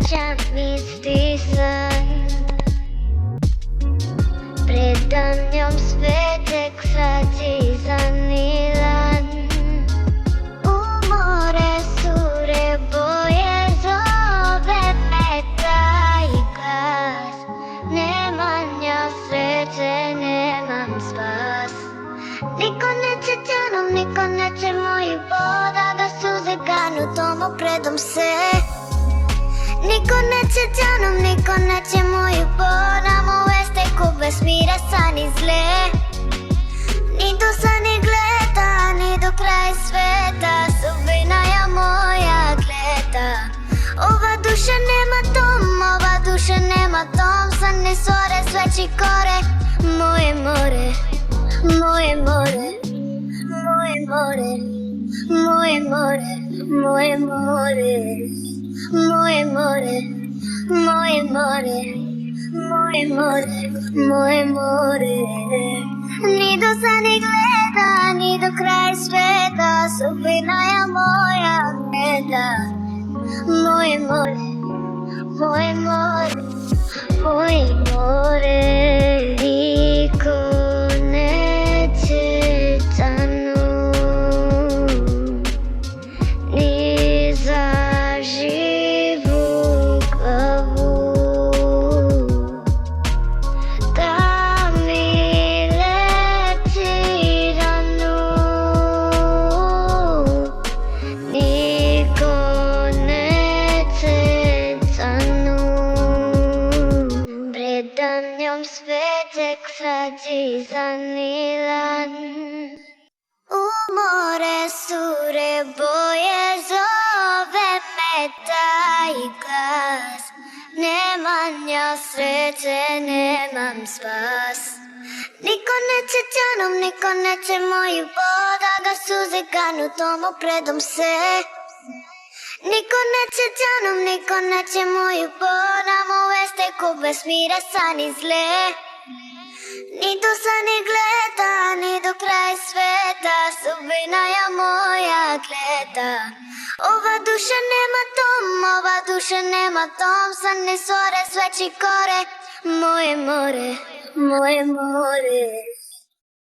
сањам исти сан. Предам njom sveteg sadizan ilan. U more sure boje zove me taj glas. Nemam ja sreće, nemam spas. Niko neće tjanom, niko neće moju voda da suze ganu tomo predom se. Niko neće tjanom, niko neće moju voda moveste ko bez mira san i zle. Ni do san ni gleda, ni do kraja sveta, sudbina je moja gleda. Ova duša nema dom, ova duša nema dom, san ne sore, sveći kore, moje more. Moje more, moje more, moje more, moje more, moje more, moje more, moje more, moje more. Ni do sad ni gleda, ni do kraja sveta, sudbina je moja gleda. Moje more, moje more, moje more, niko sveteg sadizan ilan. U more sure boje zove me taj glas. Nemam ja sreće, nemam spas. Niko neće tjanom, niko neće moju voda da suze ganu tomo predom se. Niko neće tjanom, niko neće moju voda moveste ko bez mira san i zle. Ni do sad ni gleda, ni do kraja sveta, sudbina je moja gleda. Ova duša nema dom, ova duša nema dom, san ne sore, sveći kore, moje more, moje more.